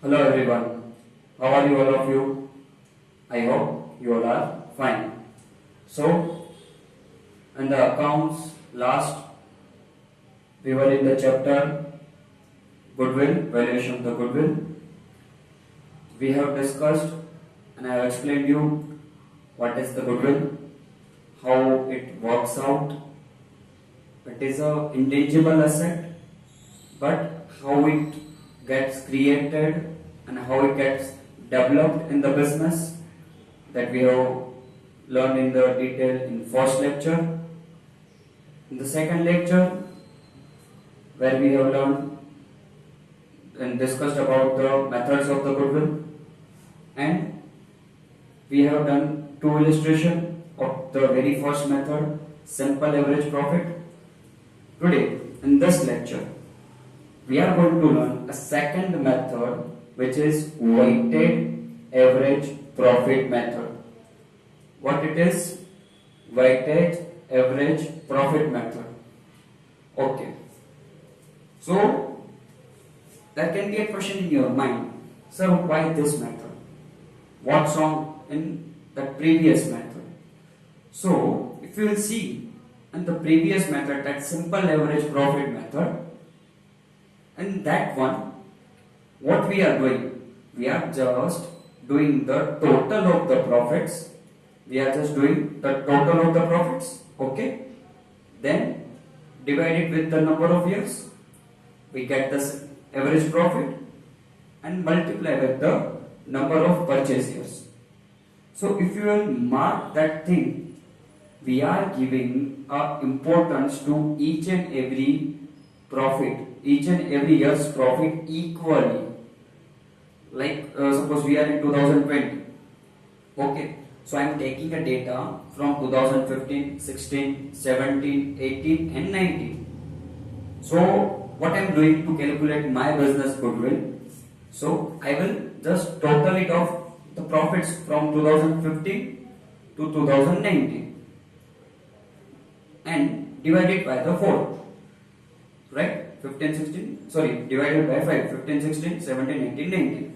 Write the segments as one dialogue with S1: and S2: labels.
S1: Hello everyone, how are you all of you? I hope you all are fine. So, in the accounts last we were in the chapter goodwill, valuation of the goodwill. We have discussed and I have explained you what is the goodwill, how it works out. It is a intangible asset, but how it gets created and how it gets developed in the business that we have learned in the detail in first lecture. In the second lecture, where we have learned and discussed about the methods of the goodwill, and we have done two illustration of the very first method, simple average profit. Today, in this lecture, we are going to learn a second method, which is weighted average profit method. What it is? Weighted average profit method. Okay. So, there can be a question in your mind, sir, why this method? What's wrong in the previous method? So, if you will see in the previous method, that simple average profit method, in that one, what we are doing? We are just doing the total of the profits. We are just doing the total of the profits. Okay. Then divide it with the number of years. We get this average profit and multiply with the number of purchase years. So if you will mark that thing, we are giving importance to each and every profit, each and every year's profit equally. Like suppose we are in 2020. Okay. So I am taking a data from 2015, 16, 17, 18 and 19. So what I am doing to calculate my business goodwill? So I will just total it off the profits from 2015 to 2019 and divide it by the 4. Right? 15, 16, sorry, divided by 5. 15, 16, 17, 18, 19.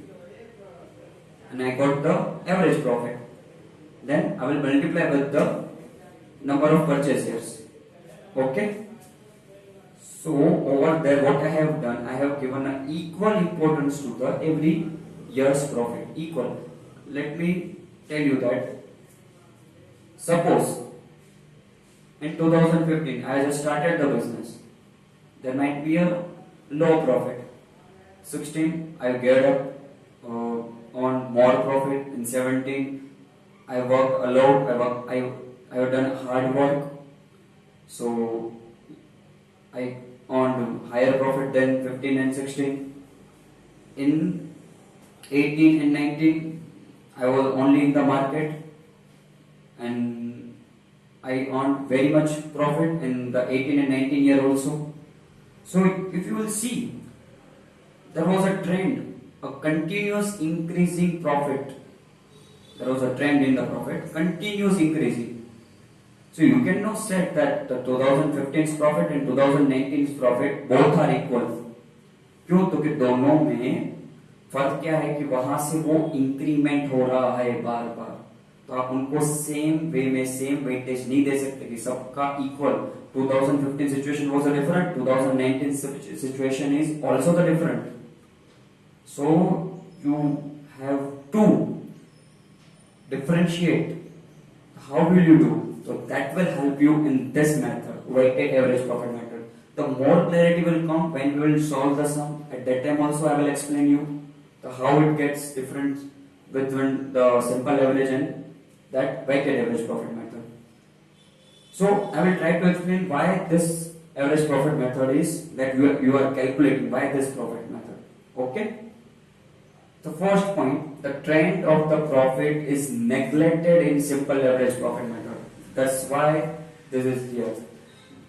S1: And I got the average profit. Then I will multiply with the number of purchase years. Okay. So over there, what I have done, I have given an equal importance to the every year's profit. Equal. Let me tell you that. Suppose in 2015, I just started the business. There might be a low profit. 16, I get up on more profit. In 17, I work a lot. I have done hard work, so I earned higher profit than 15 and 16. In 18 and 19, I was only in the market, and I earned very much profit in the 18 and 19 year also. So if you will see, there was a trend, a continuous increasing profit. There was a trend in the profit, continuous increasing. So you cannot say that the 2015's profit and 2019's profit both are equal. क्यों? तो कि दोनों में फर्क क्या है कि वहां से वो इंक्रीमेंट हो रहा है बार बार, तो आप उनको सेम वे में सेम वेटेज नहीं दे सकते कि सबका equal. 2015 situation was a different, 2019 situation is also the different. So you have to differentiate. How will you do? So that will help you in this method, weighted average profit method. The more clarity will come when we will solve the sum. At that time also I will explain you how it gets different between the simple average and that weighted average profit method. So I will try to explain why this average profit method is that you are calculating, why this profit method. Okay. The first point, the trend of the profit is neglected in simple average profit method. That's why this is here.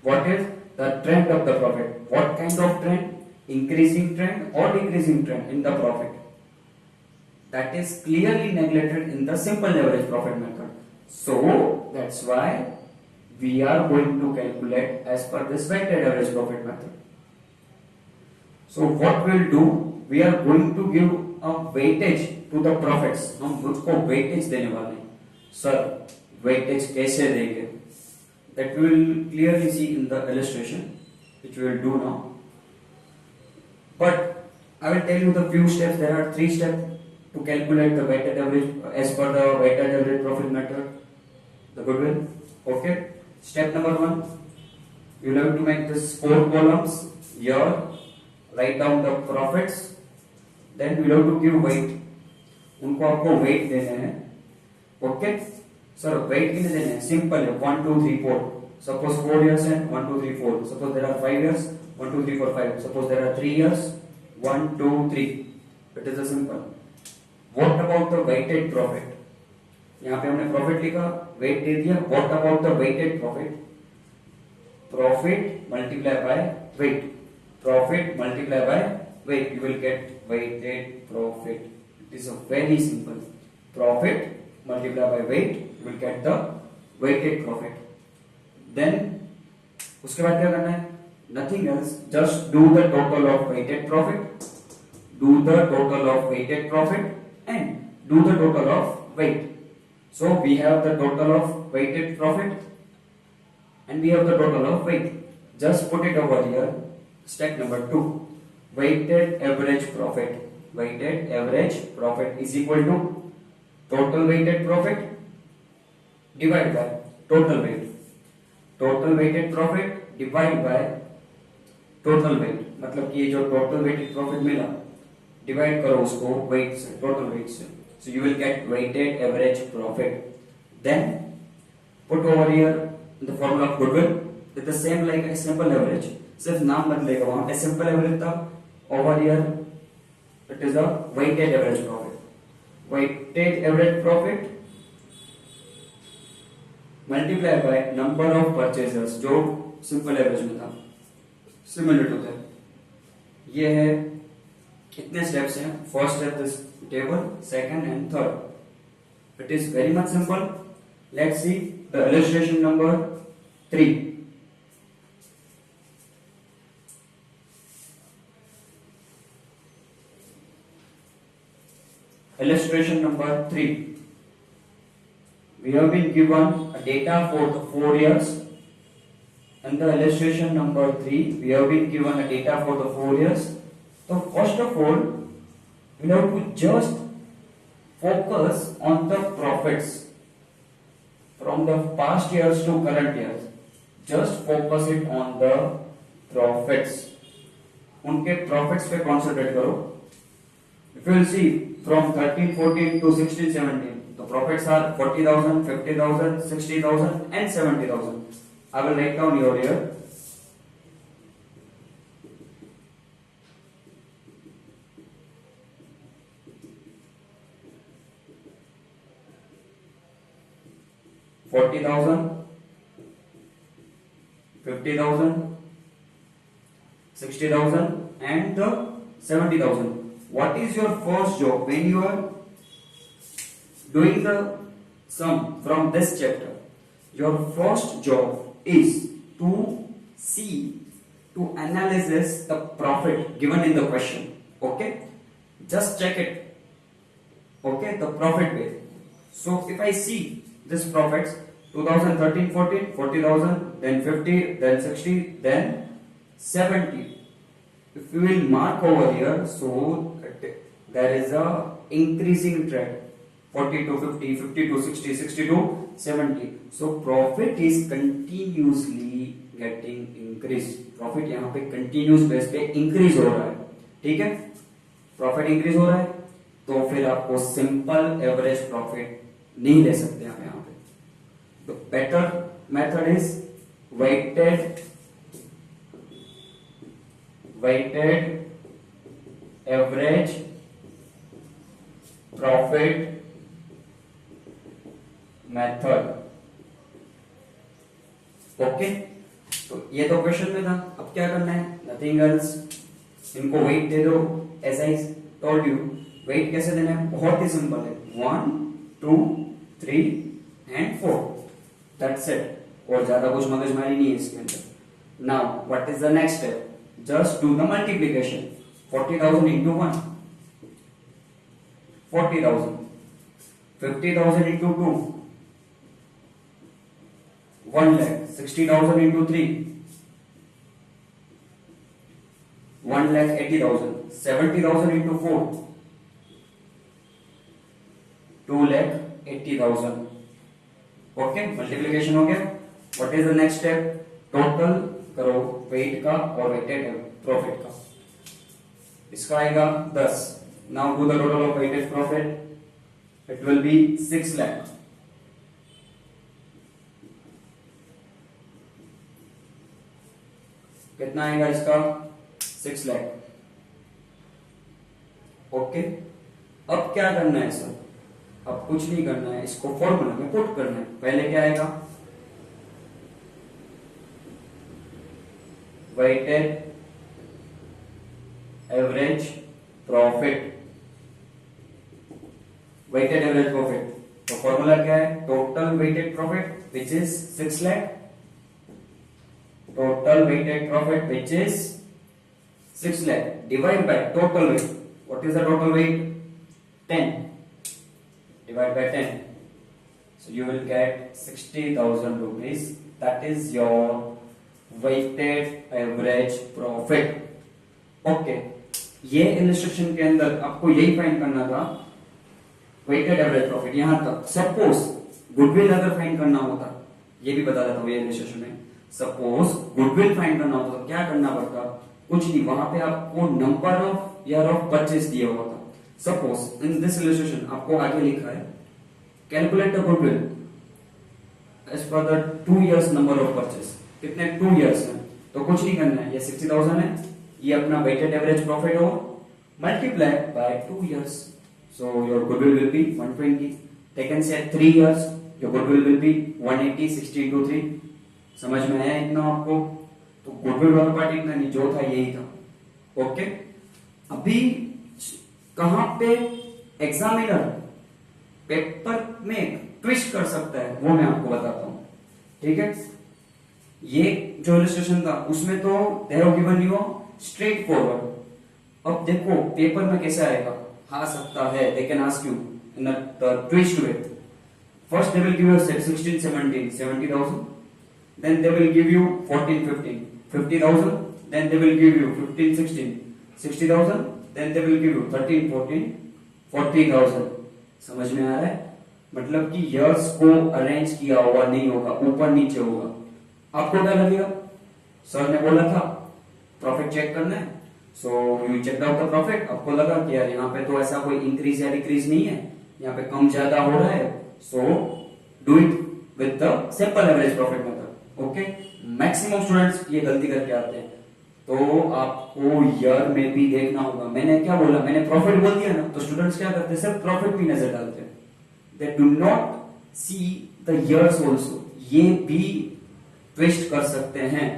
S1: What is the trend of the profit? What kind of trend? Increasing trend or decreasing trend in the profit? That is clearly neglected in the simple average profit method. So that's why we are going to calculate as per this weighted average profit method. So what we'll do, we are going to give a weightage to the profits, हम उसको weightage देने वाले हैं। Sir weightage कैसे देंगे, that we will clearly see in the illustration which we will do now, but I will tell you the few steps. There are 3 steps to calculate the weighted average as per the weighted average profit method, the goodwill. Okay. Step number 1, you will have to make this 4 columns. Here, write down the profits. Then we will have to give weight. उनको आपको weight देने हैं. Okay. Sir, weight कितने देने हैं? Simple है. 1, 2, 3, 4. Suppose 4 years and 1, 2, 3, 4. Suppose there are 5 years. 1, 2, 3, 4, 5. Suppose there are 3 years. 1, 2, 3. It is a simple. What about the weighted profit? यहाँ पे हमने profit लिखा, weight दे दिया. What about the weighted profit? Profit multiplied by weight. Profit multiplied by weight. You will get weighted profit. It is a very simple. Profit multiplied by weight. You will get the weighted profit. Then उसके बाद क्या करना है? Nothing else, just do the total of weighted profit, do the total of weighted profit and do the total of weight. So we have the total of weighted profit and we have the total of weight. Just put it over here. Step number 2, weighted average profit. Weighted average profit is equal to total weighted profit divided by total weight. Total weighted profit divided by total weight, मतलब कि ये जो total weighted profit मिला divide करो उसको weight से, total weight से, so you will get weighted average profit. Then put over here the formula of goodwill with the same like a simple average, सिर्फ नाम बदलेगा, वहां पे सिंपल एवरेज था, over here it is the weighted average profit. Weighted average profit multiply by number of purchasers, जो simple average में था, similar to that. ये है, कितने स्टेप्स हैं? First step this table, second and third. It is very much simple. Let's see the illustration number 3. Illustration number 3. We have been given a data for the 4 years. In the illustration number 3, we have been given a data for the 4 years. So first of all, we have to just focus on the profits from the past years to current years. Just focus it on the profits. उनके profits पे concentrate करो. If you will see from 13-14 to 16-17, the profits are 40,000, 50,000, 60,000 and 70,000. I will write down here. $40,000, 50,000, 60,000 and 70,000. What is your first job when you are doing the sum from this chapter? Your first job is to see, to analyze the profit given in the question. Okay, just check it. Okay, the profit base. So if I see this profits 2013-14, 40,000, then 50, then 60, then 70. If you will mark over here, so there is a increasing trend. 40 to 50, 50 to 60, 60 to 70. So profit is continuously getting increased. Profit यहाँ पे continuous base पे increase हो रहा है. ठीक है, profit increase हो रहा है, तो फिर आपको सिंपल एवरेज प्रॉफिट नहीं ले सकते आप यहाँ पे. तो better method is weighted average profit method. Okay, तो ये तो क्वेश्चन में था. अब क्या करना है? Nothing else. इनको वेट दे दो. As I told you, weight कैसे देना है? बहुत ही सिंपल है. 1, 2, 3 एंड 4. That's it. और ज्यादा कुछ मगजमारी नहीं है इसके अंदर. Now what is the next step? Just do the multiplication. 40,000 into 1. 40,000. 50,000 into 2, 1 lakh. 60,000 into 3, 1 lakh 80,000. 70,000 into 4, 2 lakh 80,000. Okay, multiplication हो गया. What is the next step? Total करो वेट का और वेटेड प्रॉफिट का. इसका आएगा 10. Now do the total of weighted profit. It will be 6 lakh. कितना आएगा इसका? 6 lakh. ओके, अब क्या करना है सर? अब कुछ नहीं करना है, इसको फॉर्मूला में पुट करना है. पहले क्या आएगा? Weighted average profit. Weighted average profit, तो फॉर्मूला क्या है? Total weighted profit which is 6 lakh. Total weighted profit which is 6 lakh divide by total weight. What is the total weight? 10. Divide by 10. So you will get 60,000 rupees. That is your weighted average profit. Okay. ये illustration के अंदर आपको यही find करना था, weighted average profit. यहां तक suppose goodwill अगर फाइंड करना होता, ये भी बता देता हूं ये इलस्ट्रेशन में. सपोज गुडविल फाइंड करना होता तो क्या करना पड़ता? कुछ नहीं, वहां पे आपको number of year of purchase दिया हुआ था. सपोज इन दिस इलस्ट्रेशन आपको आगे लिखा है calculate the goodwill as per the 2 years number of purchase. कितने? 2 years है, तो कुछ नहीं करना है. ये 60,000 है, ये अपना वेटेड एवरेज प्रॉफिट हो multiply by 2 years. So your goodwill will be 120. Taken से 3 years, your goodwill will be 180. 60 into 3. समझ में आया इतना आपको? तो गुडविल वाला पार्ट इतना नहीं, जो था यही था. ओके, अभी कहां पे एग्जामिनर पेपर में ट्विस्ट कर सकता है वो मैं आपको बताता हूं. ठीक है, ये जो इलस्ट्रेशन था उसमें तो they have given you straightforward. अब देखो पेपर में कैसे आएगा. आ सकता है they can ask you in the twist way. First they will give you 16 17 70,000. Then they will give you 14 15 50,000. Then they will give you 15 16 60,000. Then they will give you 13 14 40,000. समझ में आ रहा है? मतलब कि इयर्स को अरेंज किया हुआ नहीं होगा, ऊपर नीचे होगा. आपको क्या लगेगा? सर ने बोला था प्रॉफिट चेक करना है, so you check out the profit. आपको लगा कि यार यहाँ पे तो ऐसा कोई इंक्रीज या डिक्रीज नहीं है, यहाँ पे कम ज्यादा हो रहा है, so do it with the simple average profit method. Okay, maximum students ये गलती करके आते हैं. तो आपको ईयर में भी देखना होगा. मैंने क्या बोला? मैंने प्रॉफिट बोल दिया ना, तो स्टूडेंट्स क्या करते हैं? सिर्फ प्रॉफिट भी नजर डालते हैं. They do not see the years also. ये भी ट्विस्ट कर सकते हैं.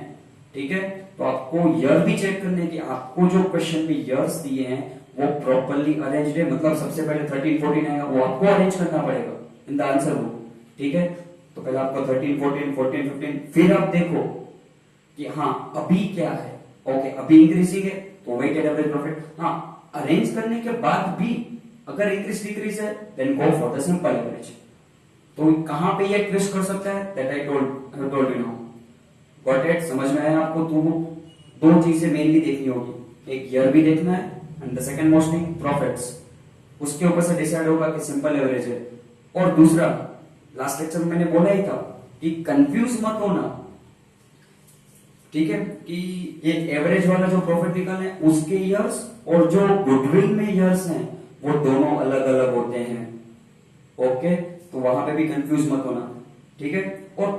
S1: ठीक है, तो आपको ईयर भी चेक करने की. आपको जो क्वेश्चन में ईयर्स दिए हैं वो प्रॉपरली अरेंज्ड है, मतलब सबसे पहले 13 14 आएगा, वो आपको अरेंज करना पड़ेगा इन द आंसर बुक. ठीक है, तो पहले आपको 13 14 14 15, फिर आप देखो कि हाँ अभी क्या है. ओके, अभी इंक्रीजिंग है तो वेटेड एवरेज प्रॉफिट. हाँ, अरेंज करने के बाद भी अगर इंक्रीज डिक्रीज है then go for the simple average. तो कहां पे ये ट्विस्ट कर सकता है? That I told you now. Got it? समझ में आया आपको? तो दो चीजें मेनली देखनी होगी, एक ईयर भी देखना है and the second most thing profits. उसके ऊपर से डिसाइड होगा कि सिंपल एवरेज है. और दूसरा, लास्ट लेक्चर में मैंने बोला ही था कि कंफ्यूज मत होना. ठीक है, कि ये एवरेज वाला जो प्रॉफिट निकालना है उसके ईयर्स और जो गुडविल में ईयर्स हैं वो दोनों अलग अलग होते हैं. ओके, तो वहां पे भी कंफ्यूज मत होना. ठीक है, और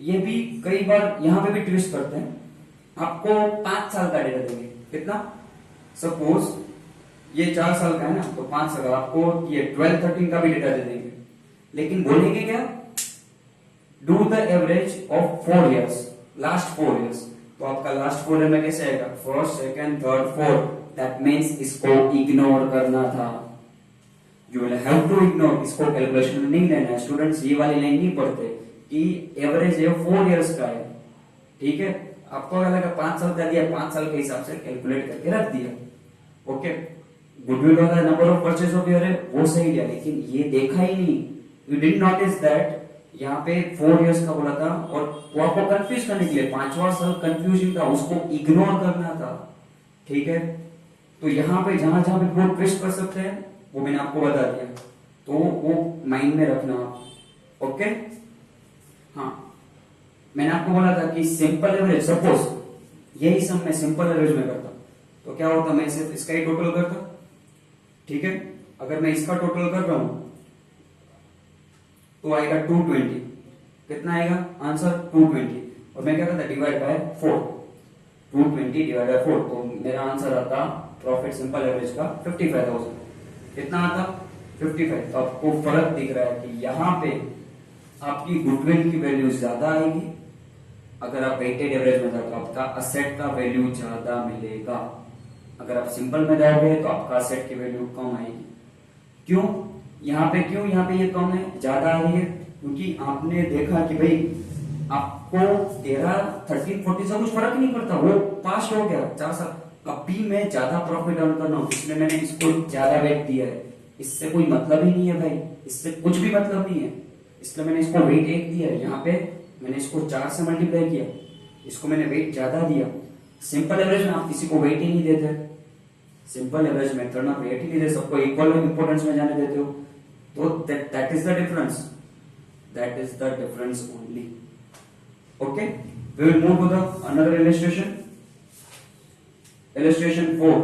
S1: ये भी कई बार यहां पे भी ट्विस्ट करते हैं. आपको 5 साल का डेटा देंगे. कितना? सपोज ये 4 साल का है ना, तो 5 साल. आपको ये 12 13 का भी डेटा दे देंगे, लेकिन बोलेंगे क्या? Do the average of 4 years, last 4 years. तो आपका लास्ट 4 year में कैसे आएगा? First second third fourth. That means इसको इग्नोर करना था. You will have to ignore. इसको कैलकुलेशन में नहीं लेना है. स्टूडेंट्स ये वाली लाइन नहीं पढ़ते कि एवरेज है 4 years का है. ठीक है, आपको क्या लगा? 5 साल का दिया, 5 साल के हिसाब से कैलकुलेट करके रख दिया. ओके, गुडविल वाला number of purchase of year है वो सही है, लेकिन ये देखा ही नहीं, यू डिड नोटिस दैट यहाँ पे 4 इयर्स का बोला था और वो आपको कंफ्यूज करने के लिए 5वां साल कंफ्यूजिंग था, उसको इग्नोर करना था, ठीक है। तो यहाँ पे जहां जहां पे वो ट्विस्ट कर सकते हैं वो मैंने आपको बता दिया, तो वो माइंड में रखना आप, ओके। हाँ, मैंने आपको बोला था कि सिंपल एवरेज, सपोज यही सम मैं सिंपल एवरेज में करता तो क्या होता, मैं सिर्फ इसका ही टोटल करता, ठीक है। अगर मैं इसका टोटल कर रहा हूं तो आएगा 220, कितना आएगा आंसर 220, और मैं क्या करता डिवाइड बाय 4, 220 डिवाइड बाय 4, तो मेरा आंसर आता प्रॉफिट सिंपल एवरेज का 55,000, कितना आता 55। तो आपको फर्क दिख रहा है कि यहाँ पे आपकी गुडविल की वैल्यू ज्यादा आएगी, अगर आप वेटेड एवरेज में जाओगे तो आपका असेट का वैल्यू ज्यादा मिलेगा, अगर आप सिंपल में जाओगे तो आपका असेट की वैल्यू कम आएगी। क्यों यहाँ पे ये कम है, ज्यादा आ रही है, क्योंकि आपने देखा कि भाई आपको 13, 13, 14 से कुछ फर्क नहीं पड़ता, वो पास्ट हो गया 4 साल, अभी मैं ज्यादा प्रॉफिट अर्न करना हूं, इसलिए मैंने इसको ज्यादा वेट दिया है, इससे कोई मतलब ही नहीं है भाई, इससे कुछ भी मतलब नहीं है, इसलिए मैंने इसको वेट 1 दिया है, यहाँ पे मैंने इसको 4 से मल्टीप्लाई किया, इसको मैंने वेट ज्यादा दिया। सिंपल एवरेज में आप किसी को वेट ही नहीं देते, सिंपल एवरेज मेथड में वेट ही नहीं देते, सबको इक्वल इंपोर्टेंस में जाने देते हो, तो that is the difference, that is the difference only, okay. We will move to the another illustration, illustration 4.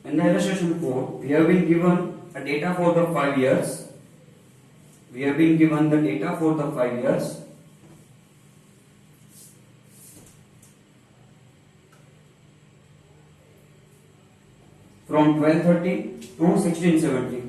S1: In the illustration 4, we have been given a data for the 5 years. We have been given the data for the 5 years. From 1230 to 1670.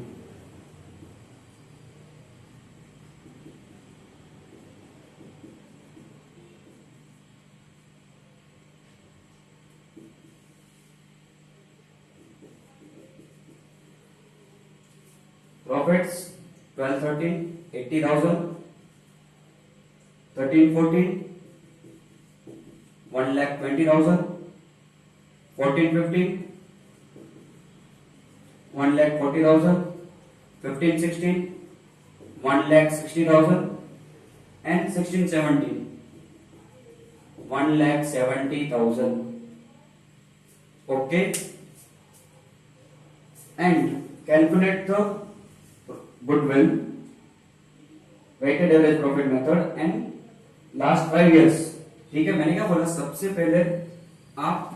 S1: Profits 12, 13, 80,000, 13, 14, 1,20,000, 14, 15, 1,40,000, 15, 16, 1,60,000, and 16, 17, 1,70,000. Okay, and calculate the goodwill, weighted average profit method and last 5 years. ठीक है, मैंने क्या बोला, सबसे पहले आप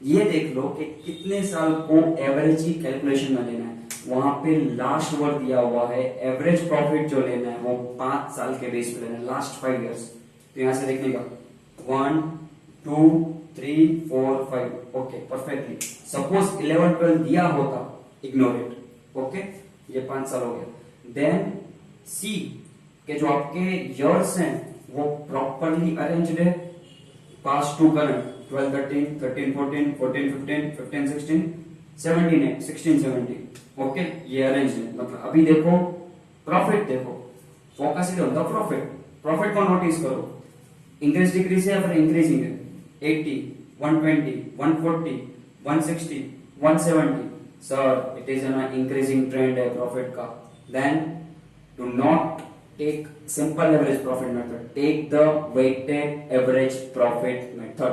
S1: ये देख लो कि कितने साल को एवरेज की कैलकुलेशन में लेना है, वहां पे लास्ट वर्ड दिया हुआ है, एवरेज प्रॉफिट जो लेना है वो 5 साल के बेस पे लेना है, लास्ट 5 इयर्स। तो यहां से देखने का 1, 2, 3, 4, 5, ओके परफेक्टली। सपोज 11, 12 दिया होता, इग्नोर इट, ओके, ये 5 साल हो गया। देन सी के जो आपके इयर्स हैं वो प्रॉपरली अरेंज्ड है, पास्ट टू करंट, 12, 13, 13, 14, 14, 15, 15, 16, 17 है, 16, 17, ओके, ये अरेंज है। मतलब अभी देखो प्रॉफिट, देखो फोकस ही होता प्रॉफिट, प्रॉफिट को नोटिस करो, इंक्रीज डिक्रीज है या फिर इंक्रीजिंग है, 80, 120, 140, 160, 170, sir it is an increasing trend है प्रॉफिट का। Then do not take simple average profit method, take the weighted average profit method,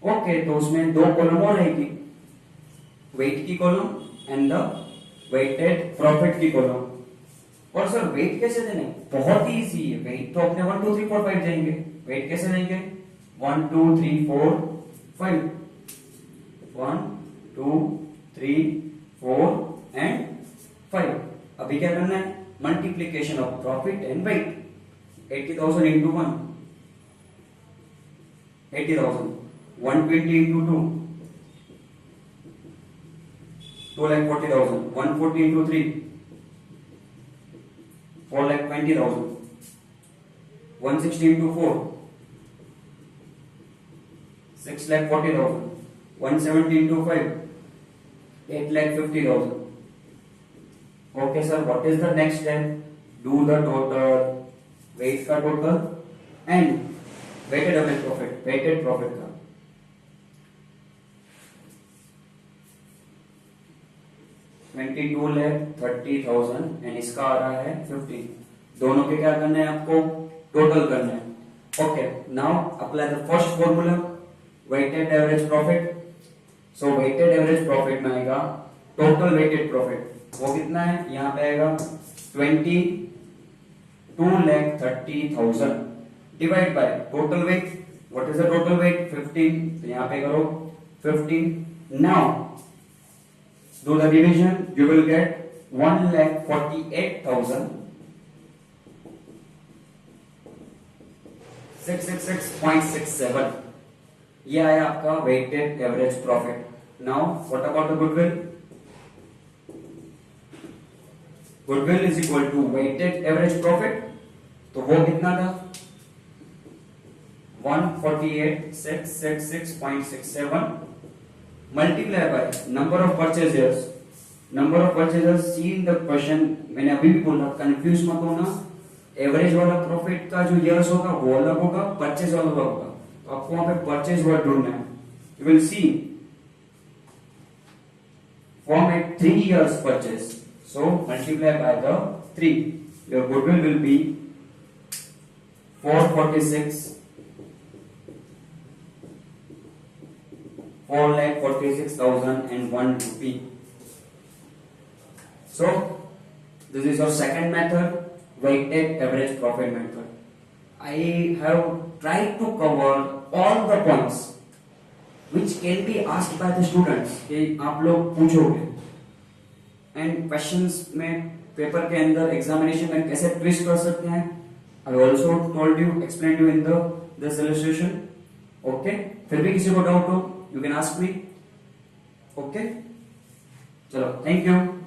S1: okay। तो उसमें 2 कॉलम और रहेगी, वेट की column and the weighted profit की कॉलम। और सर वेट कैसे देने, बहुत ही इजी है, वेट तो अपने 1, 2, 3, 4, 5 देंगे, वेट कैसे देंगे, 1, 2, 3, 4, 5, 1, 2, 3, 4 एंड 5। अभी क्या करना है, multiplication of profit and weight, 80,000 into 1, 80,000, 120 into 2, 2,40,000, 140 into 3, 4,20,000, 160 into 4, 6,40,000, 170 into 5, 8,50,000. Okay sir, what is the next step? Do the total weight का total and weighted average profit, weighted profit का 22,30,000 एंड इसका आ रहा है 15। दोनों के क्या करने हैं आपको, टोटल करने हैं। Okay, now apply the first formula, weighted average profit. So weighted average profit में आएगा टोटल वेटेड प्रॉफिट, वो कितना है, यहाँ पे आएगा 22,30,000 divide by total weight. What is the total wait, 15, तो यहाँ पे करो 15। Now do the division, you will get 1,48,666.67। ये आया आपका weighted average profit. Now what about the goodwill, goodwill is equal to weighted average profit, तो वो कितना था 148,666.67 multiply by number of purchasers, number of purchasers see in the question। मैंने अभी भी बोला कंफ्यूज मत होना, एवरेज वाला प्रॉफिट का जो ईयर्स होगा वो अलग होगा, परचेज वाला होगा, तो आपको वहां पे परचेज वर्ड ढूंढना है। You will see form at 3 years purchase, so multiply by the 3, your goodwill will be 446,001 rupee। So this is your second method, weighted average profit method। I have tried to cover all the points which can be asked by the students कि आप लोग पूछोगे, and questions में paper के अंदर examination में कैसे twist कर सकते हैं, I also told you, explained you in this illustration। Okay, फिर भी किसी को डाउट हो you can ask me। Okay, चलो, thank you।